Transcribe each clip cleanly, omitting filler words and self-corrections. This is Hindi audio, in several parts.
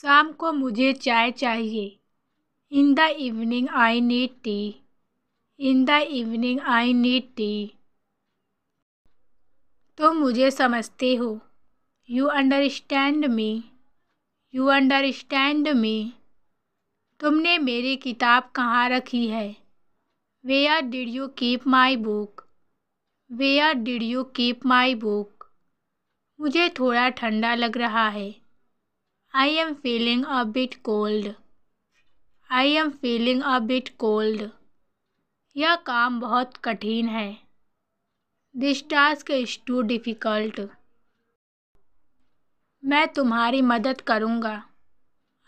शाम को मुझे चाय चाहिए। In the evening I need tea. In the evening I need tea. तुम मुझे समझते हो। You understand me. You understand me. तुमने मेरी किताब कहाँ रखी है? Where did you keep my book? Where did you keep my book? मुझे थोड़ा ठंडा लग रहा है। I am feeling a bit cold. I am feeling a bit cold. यह काम बहुत कठिन है। This task is to difficult. मैं तुम्हारी मदद करूँगा।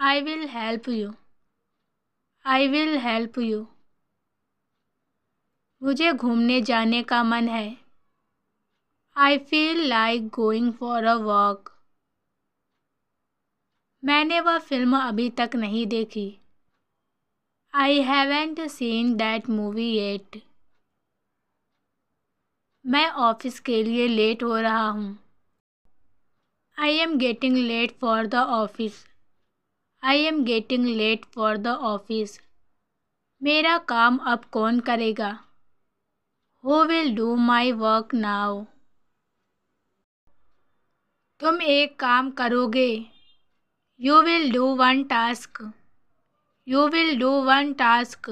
I will help you. I will help you. मुझे घूमने जाने का मन है। I feel like going for a walk. मैंने वह फिल्म अभी तक नहीं देखी। I haven't seen that movie yet. मैं ऑफिस के लिए लेट हो रहा हूँ। I am getting late for the office. I am getting late for the office. मेरा काम अब कौन करेगा? Who will do my work now? तुम एक काम करोगे। You will do one task. You will do one task.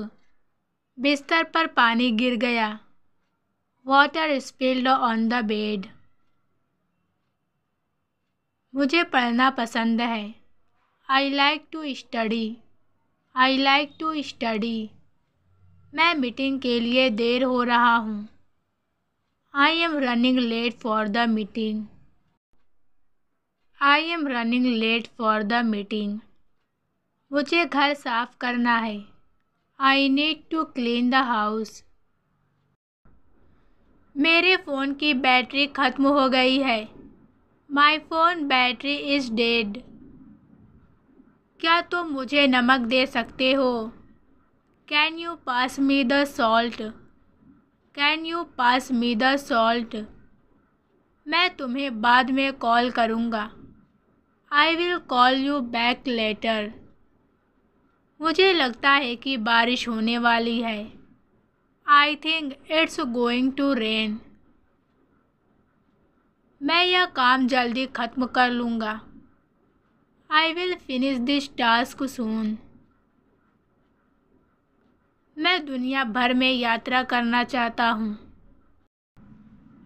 बिस्तर पर पानी गिर गया। Water spilled on the bed. मुझे पढ़ना पसंद है। I like to study. I like to study. मैं मीटिंग के लिए देर हो रहा हूँ। I am running late for the meeting. I am running late for the meeting. मुझे घर साफ करना है। I need to clean the house. मेरे फ़ोन की बैटरी ख़त्म हो गई है। My phone battery is dead. क्या तुम मुझे नमक दे सकते हो? Can you pass me the salt? Can you pass me the salt? मैं तुम्हें बाद में कॉल करूँगा। I will call you back later. मुझे लगता है कि बारिश होने वाली है। I think it's going to rain. मैं यह काम जल्दी ख़त्म कर लूँगा। I will finish this task soon. मैं दुनिया भर में यात्रा करना चाहता हूँ।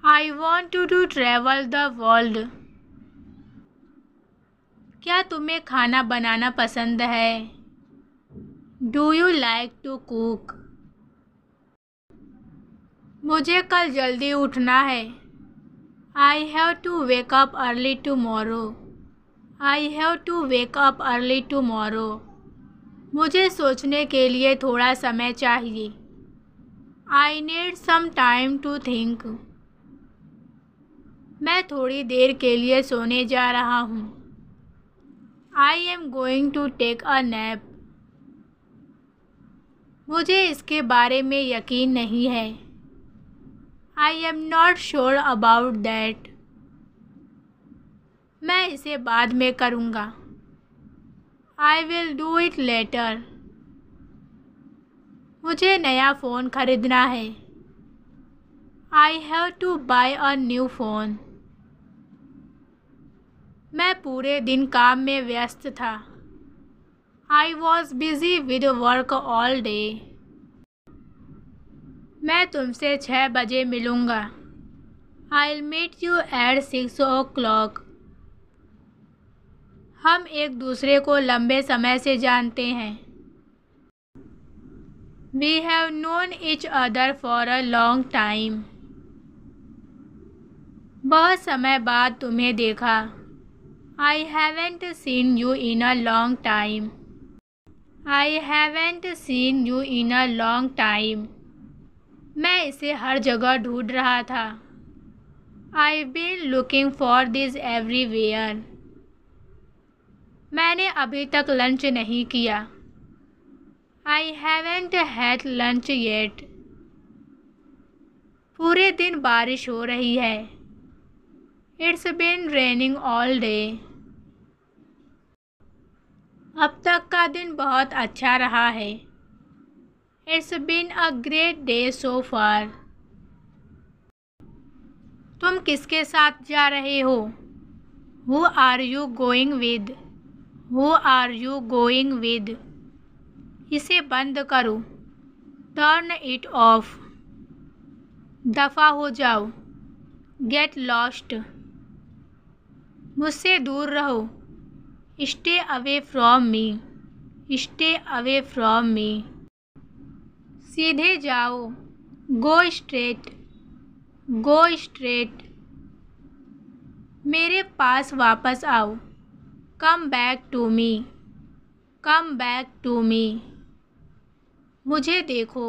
I want to travel the world. क्या तुम्हें खाना बनाना पसंद है? Do you like to cook? मुझे कल जल्दी उठना है। I have to wake up early tomorrow. I have to wake up early tomorrow. मुझे सोचने के लिए थोड़ा समय चाहिए। I need some time to think. मैं थोड़ी देर के लिए सोने जा रहा हूँ। I M going to take a nap. मुझे इसके बारे में यकीन नहीं है। I am not sure about that. मैं इसे बाद में करूँगा। I will do it later. मुझे नया फ़ोन खरीदना है। I have to buy a new phone. मैं पूरे दिन काम में व्यस्त था। I was busy with work all day. मैं तुमसे 6 बजे मिलूँगा। I will meet you at 6 o'clock। हम एक दूसरे को लंबे समय से जानते हैं। We have known each other for a long time. बहुत समय बाद तुम्हें देखा। I haven't seen you in a long time. I haven't seen you in a long time. मैं इसे हर जगह ढूंढ रहा था। I been looking for this everywhere. मैंने अभी तक लंच नहीं किया। I haven't had lunch yet. पूरे दिन बारिश हो रही है। It's been raining all day. अब तक का दिन बहुत अच्छा रहा है। It's been a great day so far. तुम किसके साथ जा रहे हो? Who are you going with? Who are you going with? इसे बंद करो। Turn it off. दफ़ा हो जाओ। Get lost. मुझसे दूर रहो। Stay away from me. Stay away from me. सीधे जाओ। Go straight. Go straight. मेरे पास वापस आओ। Come back to me. Come back to me. मुझे देखो।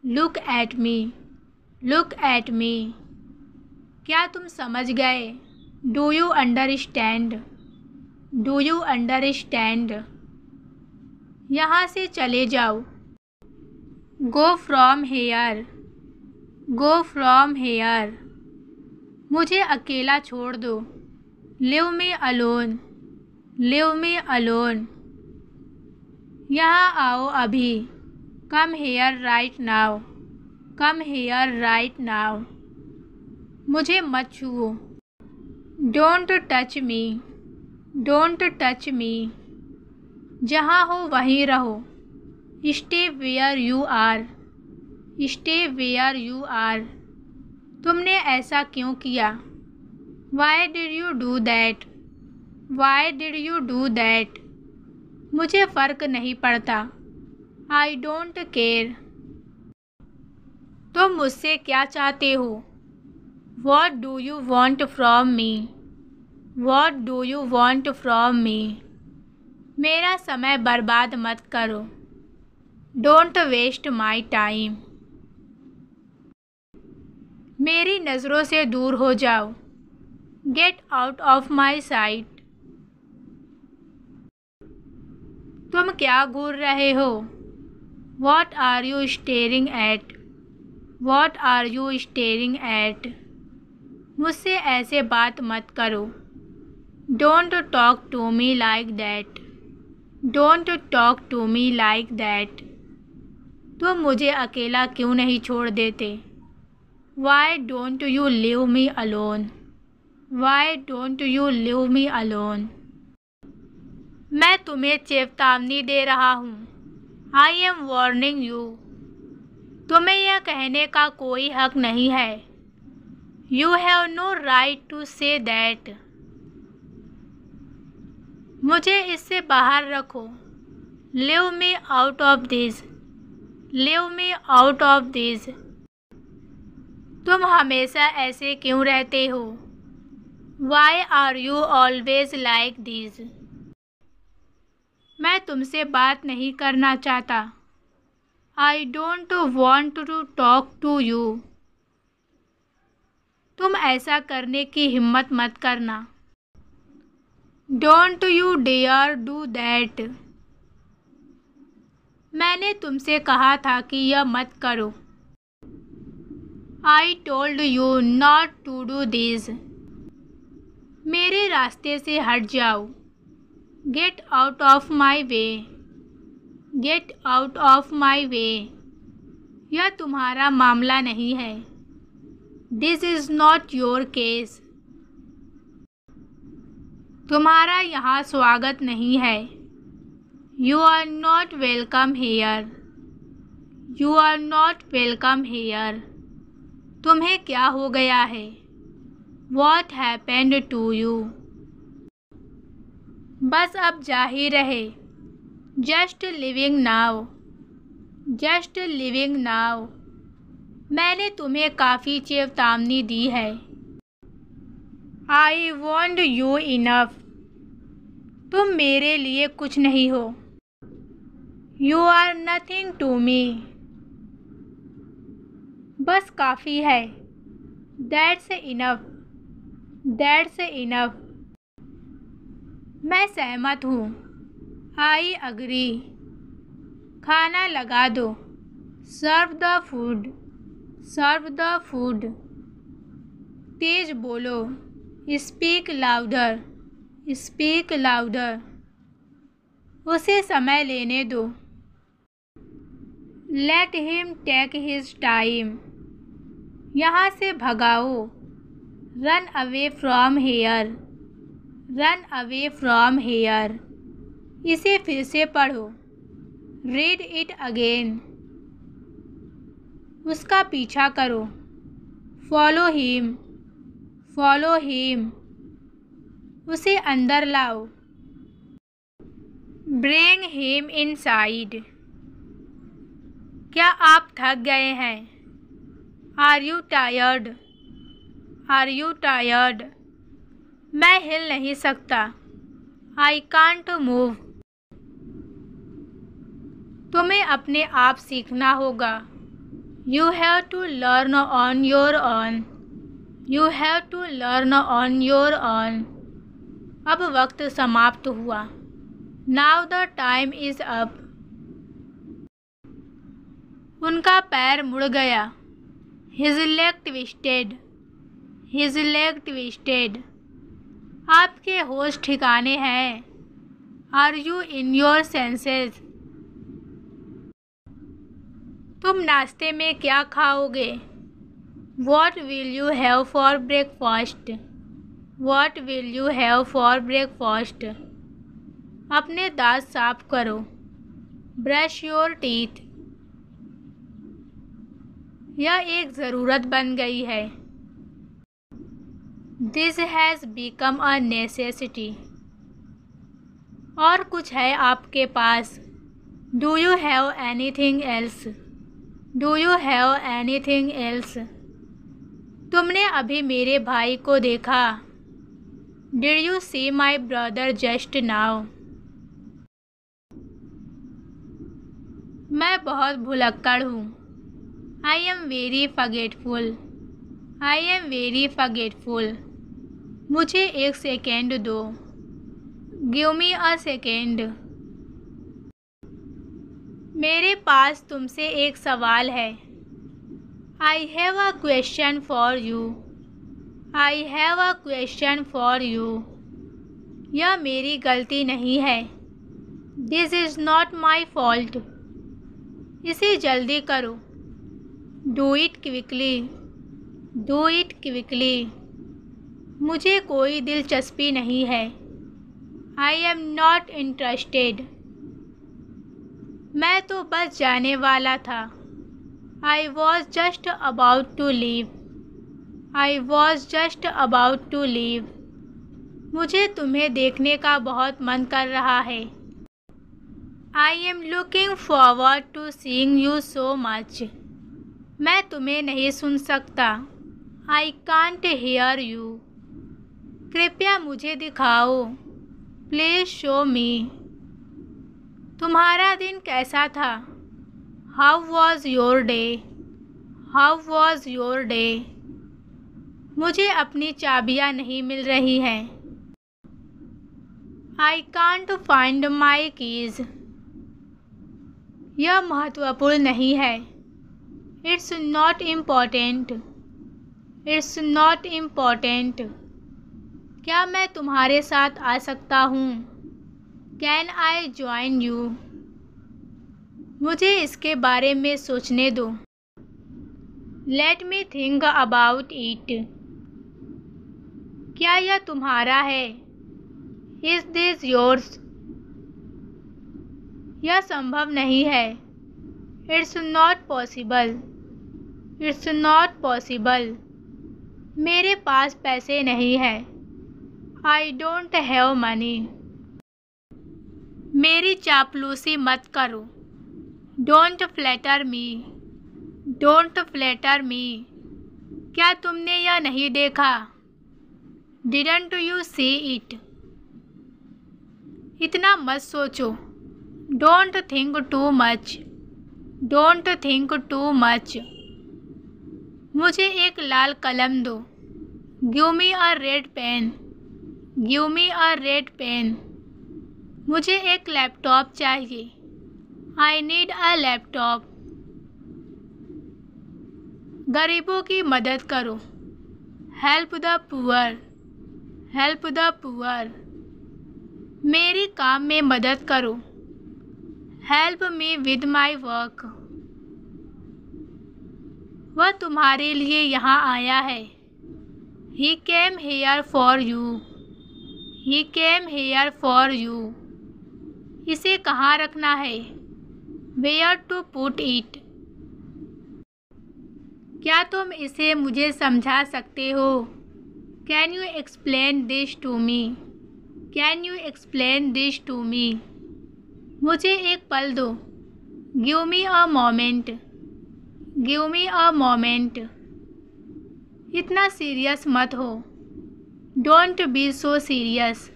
Look at me. Look at me. क्या तुम समझ गए? Do you understand? Do you understand? यहाँ से चले जाओ। Go from here. Go from here. मुझे अकेला छोड़ दो। Leave me alone. Leave me alone. यहाँ आओ अभी। Come here right now. Come here right now. मुझे मत छुओ। Don't touch me. Don't touch me. जहाँ हो वहीं रहो। Stay where you are. Stay where you are. तुमने ऐसा क्यों किया? Why did you do that? Why did you do that? मुझे फ़र्क नहीं पड़ता। I don't care. तुम मुझसे क्या चाहते हो? What do you want from me? What do you want from me? मेरा समय बर्बाद मत करो। Don't waste my time. मेरी नज़रों से दूर हो जाओ। Get out of my sight. तुम क्या घूर रहे हो? What are you staring at? What are you staring at? मुझसे ऐसे बात मत करो। Don't talk to me like that. Don't talk to me like that. तुम मुझे अकेला क्यों नहीं छोड़ देते? Why don't you leave me alone? Why don't you leave me alone? मैं तुम्हें चेतावनी दे रहा हूँ। I am warning you. तुम्हें यह कहने का कोई हक नहीं है। You have no right to say that. मुझे इससे बाहर रखो। Leave me out of this. Leave me out of this. तुम हमेशा ऐसे क्यों रहते हो? Why are you always like this? मैं तुमसे बात नहीं करना चाहता। I don't want to talk to you. तुम ऐसा करने की हिम्मत मत करना। Don't you dare do that. मैंने तुमसे कहा था कि यह मत करो। I told you not to do this. मेरे रास्ते से हट जाओ। Get out of my way. Gate out of my way. यह तुम्हारा मामला नहीं है। This is not your case. तुम्हारा यहाँ स्वागत नहीं है। You are not welcome here. You are not welcome here. तुम्हें क्या हो गया है? What happened to you? बस अब जा ही रहे। Just living now. Just living now. मैंने तुम्हें काफ़ी चेतावनी दी है। I want you enough. तुम मेरे लिए कुछ नहीं हो। You are nothing to me. बस काफ़ी है। That's enough. That's enough. मैं सहमत हूँ। I agree. खाना लगा दो। Serve the food. Serve the food. तेज बोलो। Speak louder. Speak louder. उसे समय लेने दो। Let him take his time. यहाँ से भगाओ। Run away from here. Run away from here. इसे फिर से पढ़ो। Read it again. उसका पीछा करो। Follow him. Follow him. उसे अंदर लाओ। Bring him inside. क्या आप थक गए हैं? Are you tired? Are you tired? मैं हिल नहीं सकता। I can't move. तुम्हें अपने आप सीखना होगा। You have to learn on your own. You have to learn on your own. अब वक्त समाप्त हुआ। Now the time is up. उनका पैर मुड़ गया। His leg twisted. His leg twisted. आपके होश ठिकाने हैं? Are you in your senses? तुम नाश्ते में क्या खाओगे? What will you have for breakfast? What will you have for breakfast? अपने दांत साफ करो। Brush your teeth. यह एक ज़रूरत बन गई है। This has become a necessity. और कुछ है आपके पास? Do you have anything else? Do you have anything else? तुमने अभी मेरे भाई को देखा? Did you see my brother just now? मैं बहुत भुलक्कड़ हूँ। I am very forgetful. I am very forgetful. मुझे एक सेकेंड दो। Give me a second. मेरे पास तुमसे एक सवाल है। I have a question for you. I have a question for you. यह मेरी गलती नहीं है। This is not my fault. इसे जल्दी करो। Do it quickly. Do it quickly. मुझे कोई दिलचस्पी नहीं है। I am not interested. मैं तो बस जाने वाला था। I was just about to leave. I was just about to leave. मुझे तुम्हें देखने का बहुत मन कर रहा है। I am looking forward to seeing you so much. मैं तुम्हें नहीं सुन सकता। I can't hear you. कृपया मुझे दिखाओ। Please show me. तुम्हारा दिन कैसा था? How was your day? How was your day? मुझे अपनी चाबियाँ नहीं मिल रही हैं। I can't find my keys. यह महत्वपूर्ण नहीं है। It's not important. It's not important. क्या मैं तुम्हारे साथ आ सकता हूँ? Can I join you? मुझे इसके बारे में सोचने दो। Let me think about it. क्या यह तुम्हारा है? Is this yours? यह संभव नहीं है। It's not possible. It's not possible. मेरे पास पैसे नहीं हैं। I don't have money. मेरी चापलूसी मत करो। Don't flatter me. Don't flatter me. क्या तुमने यह नहीं देखा? Didn't you see it? इतना मत सोचो। Don't think too much. Don't think too much. मुझे एक लाल कलम दो। Give me a red pen. Give me a red pen. मुझे एक लैपटॉप चाहिए। I need a laptop. गरीबों की मदद करो। Help the poor. Help the poor. मेरी काम में मदद करो। Help me with my work. वह तुम्हारे लिए यहाँ आया है। He came here for you. He came here for you. इसे कहाँ रखना है? Where to put it. क्या तुम इसे मुझे समझा सकते हो? Can you explain this to me. Can you explain this to me. मुझे एक पल दो। Give me a moment. Give me a moment. इतना सीरियस मत हो। Don't be so serious.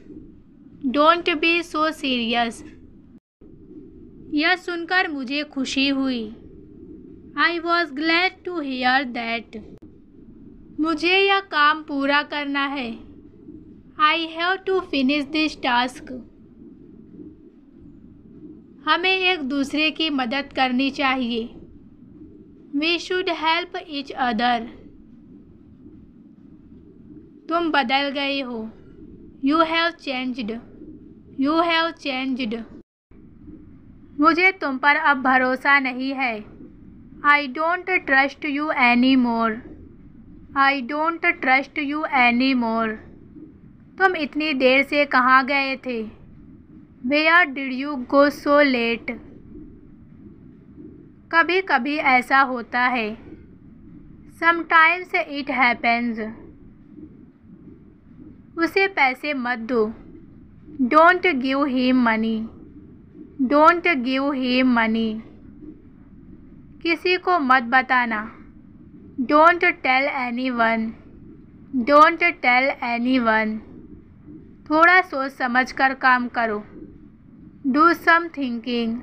Don't be so serious. यह सुनकर मुझे खुशी हुई। I was glad to hear that. मुझे यह काम पूरा करना है। I have to finish this task. हमें एक दूसरे की मदद करनी चाहिए। We should help each other. तुम बदल गए हो। You have changed. You have changed. मुझे तुम पर अब भरोसा नहीं है। I don't trust you any more. I don't trust you any more. तुम इतनी देर से कहाँ गए थे? Where did you go so late. कभी कभी ऐसा होता है। Sometimes it happens. उसे पैसे मत दो। Don't give him money. Don't give him money. किसी को मत बताना। Don't tell anyone. Don't tell anyone. थोड़ा सोच समझ कर काम करो। Do some thinking.